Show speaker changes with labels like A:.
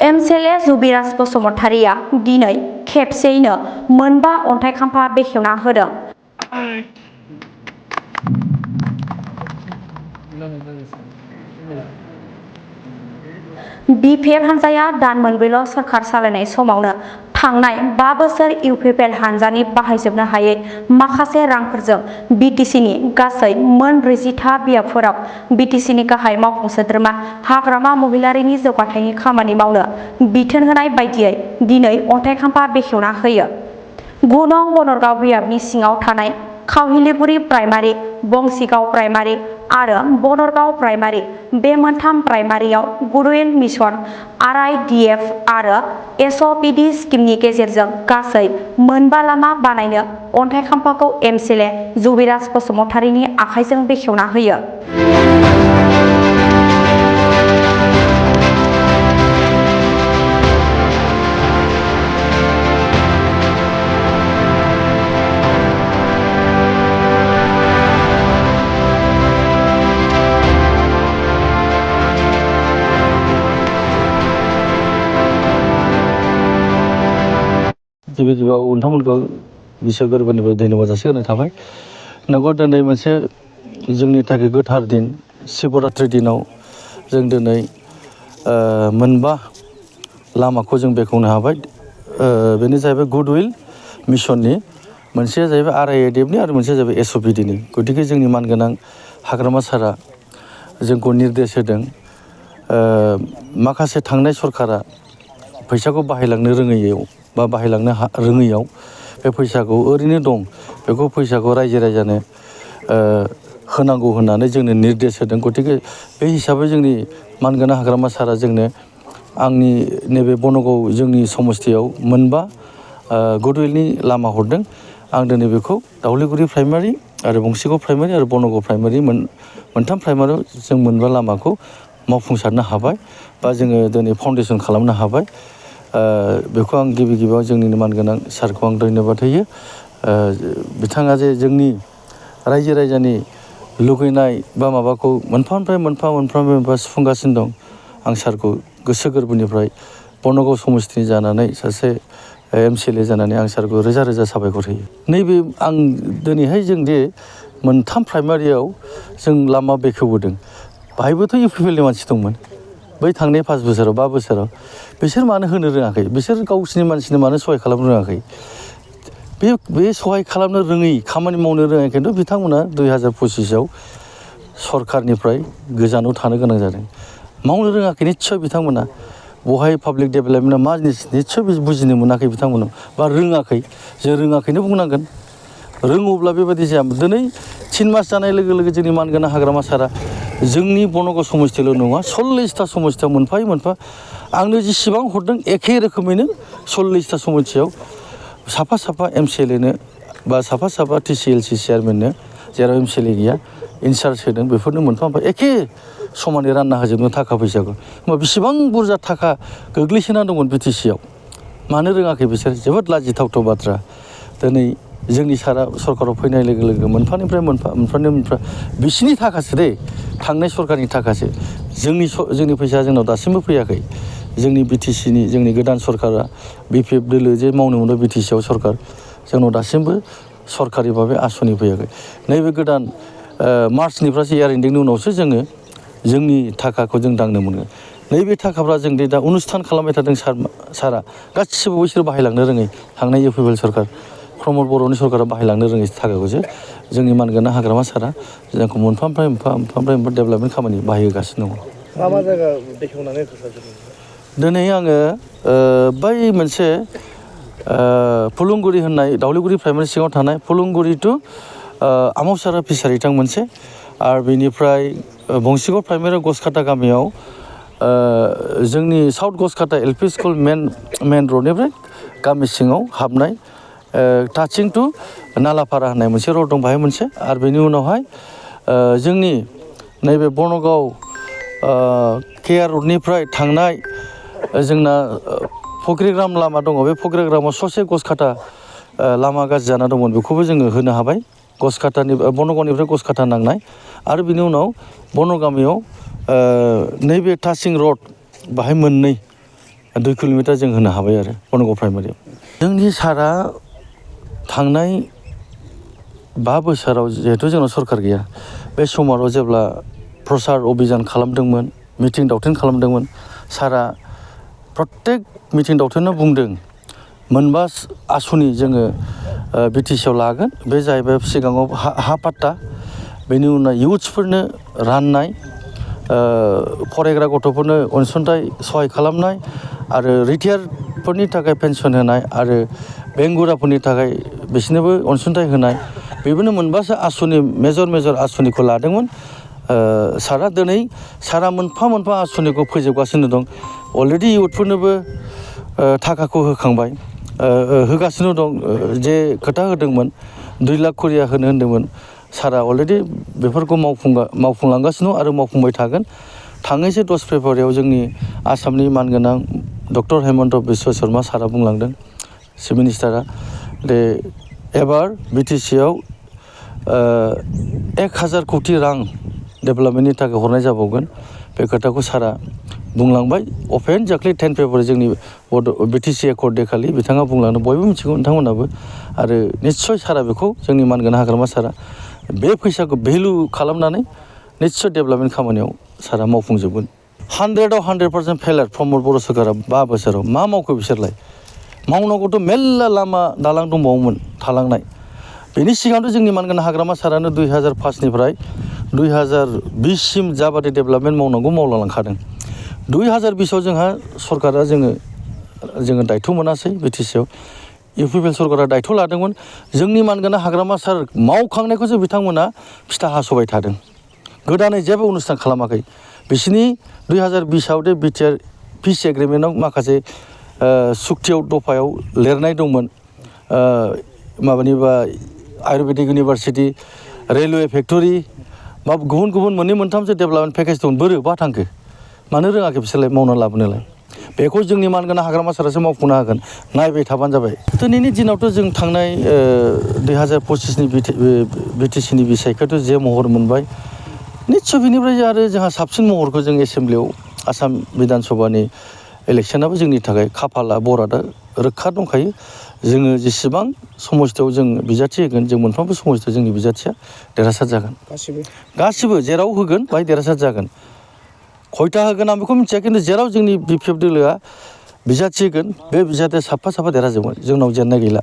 A: एमसेले जुबिराज बसुमतारिया दिनै खेबसेयैनो मोनबा अन्थाइ खाम्फा बेखेवना होदों। बिपिएफ हान्जाया दान मोनब्रैल' सोरखार सालायनाय समावनो थांनाय 5 बोसोर इउपिपिएल हान्जानि बाहायजोबनो हायै माखासे रांफोरजों बिटिसिनि गासै मोन 40था बियाबफोराव बिटिसिनि गाहाय मावफुं सोद्रोमा हाग्रामा महिलारिनि जौगाथायनि खामानि मावनो बिथोन होनाय बायदियै दिनै अन्थाइ खाम्फा बेखेवना होयो। 9 नं बनरगाव बियाबनि सिङाव थानाय खावहिलिगुरि प्राइमारि, बंसिगाव प्राइमारि आरो बनरगाव प्राइमारि बे मोनथाम प्राइमारियाव गुडउइल मिशन, आरआइडिएफ आरो एसअपिडि स्किमनि गेजेरजों गासै मोनबा लामा बानायनो अन्थाइ खाम्फाखौ एमसेले जुबिराज बसुमतारिनि आखाइजों बेखेवना होयो।
B: गिबियाव नोंथांमोनखौ गोसो गोरबोनिफ्राय धन्यबाद जासिहरनाय थाबाय। नंगौ दिनै मोनसे जोंनि थाखाय गोथार दिन शिबरात्रि दिनाव जों दिनै मोनबा लामाखौ जों बेखेवनो हाबाय। बेनो जाहैबाय गुडउइल मिशननि, मोनसेया जाहैबाय आरआइडिएफनि आरो मोनसेया जाहैबाय एसअपिडिनि। गतिके जोंनि मानगोनां हाग्रामा सारा जोंखौ निर्देश होदों। माखासे थांनाय सरकारा फैसाखौ बाहायलांनो रोङैयाव बा बाहायलांनो रोङैयाव बे फैसाखौ ओरैनो दं, बेखौ फैसाखौ रायजो राजानो होनांगौ होननानै जोंनो निर्देश होदों। गतिके बे हिसाबै जोंनि मानगोनां हाग्रामा सारा जोंनो आंनि नैबे बनगाव जोंनि समस्तियाव मोनबा गुडउइलनि लामा हरदों। आं दिनै बेखौ दावलिगुरि प्राइमारि आरो बंसिगाव प्राइमारि आरो बनगाव प्राइमारि मोनथाम प्राइमारियाव जों मोनबा लामाखौ मावफुंसारनो हाबाय बा जोङो दिनै फाउन्डेसन खालामनो हाबाय। बेखौ आं गिबियाव जोंनिनो मानगोनां सारखौ आं धन्यबाद होयो। बिथाङा जे जोंनि रायजो राजानि लुगैनाय बा माबाखौ मोनफानिफ्राय मोनफा सुफुंगासिनो दं। आं सारखौ गोसो गोरबोनिफ्राय बनगाव समस्तिनि जानानै सासे एमसिएलए जानानै आं सारखौ रोजा रोजा साबायखर होयो। नैबे आं दिनैहाय जों जे मोनथाम प्राइमारियाव जों लामा बेखेवबोदों, बाहायबोथ' इउपिपिएलनि मानसि दंमोन बै थांनाय 5 बोसोराव 5 बोसोराव। बिसोर मानो होनो रोङाखै? बिसोर गावसिनि मानसिनो मानो सहाय खालामनो रोङाखै? बे सहाय खालामनो रोङै, खामानि मावनो रोङै, खिन्थु बिथांमोना 2025आव सरकारनिफ्राय गोजानाव थानो गोनां जादों। मावनो रोङाखै निस्सय बिथांमोना। बहाय पाब्लिक डेभेलपमेन्टआ मा जिनिस निस्सय बुजिनो मोनाखै बिथांमोना, बा रोङाखै। जों रोङाखैनो बुंनांगोन। रोङोब्ला बेबायदि जायामोन। दिनै 3 मास जानाय लोगो लोगो जोंनि मानगोनां हाग्रामा सारा जोंनि बनगाव समस्तिल' नङा 40था समस्तियाव मोनफायै मोनफा आंनो जेसेबां हरदों एखे रोखोमैनो 40था समस्तियाव साफा एमसिएलएनो बा साफा टिसिएलसि चेयारमेननो, जेराव एमसिएलए गैया, इनसार्ज होदों। बेफोरनो मोनफा एखे समानै रानना होजोबनो थाखा फैसाखौ। होमबा बेसेबां बुरजा थाखा गोग्लैसोना दंमोन बिटिसिआव, मानो रोङाखै बिसोर? जोबोद लाजिथावथाव बाथ्रा। दिनै जोंनि सारा सरकाराव फैनाय लोगो लोगो मोनफानिफ्राय मोनफा बिसिनि थाखासो दे, थांनाय सरकारनि थाखासो। जोंनि फैसाया जोंनाव दासिमबो फैयाखै। जोंनि बिटिसिनि जोंनि गोदान सरकारा बिपिएफ दोलो जे मावनो मोनो बिटिसिआव सरकार, जोंनाव दासिमबो सरकारि भाबै आसनि फैयाखै। नैबे गोदान मार्चनिफ्रायसो इयार एन्डिंनि उनावसो जोङो जोंनि थाखाखौ जों दांनो मोनगोन। नैबे थाखाफ्रा जों दा अनुस्थान खालामबाय थादों सारा गासिबो बिसोर बाहायलांनो रोङै। थांनाय इउपिपिएल सरकार प्रमद बर'नि सरकारा बाहायलांनो रोङै थाखाखौसो जोंनि मानगोनां हाग्रामा सारा जोंखौ मोनफा डेभेलपमेन्ट खामानि बाहायहोगासिनो दङ।
C: मा जायगा बेखेवनानै
B: दिनै आङो बै मोनसे फुलुंगुरि होननाय दावलिगुरि प्राइमारि सिङाव थानाय फुलुंगुरि टु आमावसारा फिसारि थां मोनसे, आरो बेनिफ्राय बंसिगाव प्राइमारियाव गसकाटा गामियाव जोंनि साउथ गसकाटा एलपि स्कुल मेन रडनिफ्राय गामि सिङाव हाबनाय टाचिं टु नालापारा होननाय मोनसे रड दं, बाहाय मोनसे। आरो बेनि उनावहाय जोंनि नैबे बनगाव केआर रडनिफ्राय थांनाय जोंना फग्रिग्राम लामा दङ। बे फग्रिग्रामाव ससे गसकाटा लामा गाज्रि जाना दंमोन, बेखौबो जोङो होनो हाबाय। बनगावनिफ्राय गसकाटा नांनाय। आरो बिनि उनाव बनगामियाव नैबे टाचिं रड बाहाय मोननै 2 किल'मिटार जों होनो हाबाय आरो बनगाव प्राइमारियाव। जोंनि सारा थांनाय 5 बोसोराव जिहेथु जोंनाव सरकार गैया बे समाव जेब्ला प्रसार अभियान खालामदोंमोन मिटिं दावथिं खालामदोंमोन सारा प्रत्येक मिटिं दावथिङाव बुंदों मोनबा आसनि जोङो बिटिसिआव लागोन। बे जाहैबाय सिगाङाव हा पाट्टा, बेनि उनाव इयुथ्सफोरनो राननाय, फरायग्रा गथ'फोरनो अनसुंथाइ सहाय खालामनाय आरो रिटायारफोरनि थाखाय पेन्सन होनाय आरो बेंगुराफोरनि थाखाय बिसोरनोबो अनसुंथाइ होनाय, बेफोरनो मोनबासो आसनि मेजर आसनिखौ लादोंमोन। सारा दिनै सारा मोनफा मोनफा आसनिखौ फोजोबगासिनो दं। अलरेडि इयुथफोरनोबो थाखाखौ होखांबाय, होगासिनो दं। जे खोथा होदोंमोन 2 लाख करिया होनो होन्दोंमोन सारा अलरेडि बेफोरखौ मावफुंलांगासिनो आरो मावफुंबाय थागोन। थांनायसो 10 फेब्रुवारियाव जोंनि आसामनि मानगोनां डक्टर हेमन्त बिश्व शर्मा सारा बुंलांदों चिफ मिनिस्टारा दे एबार बिटिसिआव 1000 कौटि रां डेभेलपमेन्टनि थाखाय हरनाय जाबावगोन। बे खोथाखौ सारा बुंलांबाय अपेन एक्जेक्टलि 10 फेब्रुवारि जोंनि बिटिसि एकर्ड डे खालि बिथाङा बुंलांदों, बयबो मिथिगौ नोंथांमोनाबो। आरो निस्सय सारा बेखौ जोंनि मानगोनां हाग्रामा सारा बे फैसाखौ भेलु खालामनानै निस्सय डेभेलपमेन्ट खामानियाव सारा मावफुंजोबगोन। 100आव 100% फेलार प्रमद बर' सरकारा 5 बोसोराव मा मावखो बिसोरलाय? मावनांगौथ' मेल्ला लामा दालां दंबावोमोन थालांनाय। बेनि सिगांथ' जोंनि मानगोनां हाग्रामा सारानो 2005निफ्राय 2020सिम जाबादि डेभेलपमेन्ट मावनांगौ मावलांखादों। 2020आव जोंहा सरकारा जोङो दायथ' मोनासै बिटिसिआव। इउपिपिएल सरकारा दायथ' लादोंमोन। जोंनि मानगोनां हाग्रामा सार मावखांनायखौसो बिथांमोना फिथा हास'बाय थादों। गोदानै जेबो अनुस्थान खालामाखै। बिसोरनि 2020आव दे बिटिआर पिस एग्रिमेन्टआव माखासे सुक्तियाव दफायाव लिरनाय दंमोन, माबानिबा आयुर्वेदिक इउनिभारसिटि, रेलवे फेक्टरि बा गुबुन मोननै मोनथामसो डेभेलपमेन्ट पेकेज दं। बोरो बहा थांखो? मानो रोङाखै बिसोरलाय मावना लाबोनोलाय? बेखौ जोंनि मानगोनां हाग्रामा सारासो मावफुंनो हागोन। नायबाय थाबानो जाबाय। दिनैनि दिनावथ' जों थांनाय 2025नि बिटिसिनि बिसायख'थ' जे महर मोनबाय, निस्सय बिनिफ्राय आरो जोंहा साबसिन महरखौ जों एसेमब्लियाव आसाम बिधान सभानि इलेक्सनाबो जोंनि थाखाय खाफाला बरादा रोखा दंखायो। जोङो जेसेबां समस्थियाव जों बिजाथि होगोन, जों मोनफ्रोमबो समस्थियाव जोंनि बिजाथिया देरहासार जागोन। गासिबो जेराव होगोन बाहाय देरहासार जागोन। खयथा होगोन आं बेखौ मिथिया, खिन्थु जेराव जोंनि बिपिएफ दोलोआ बिजाथि होगोन बे बिजाथिया साफा देरहाजोबगोन। जोंनाव जेननाय गैला।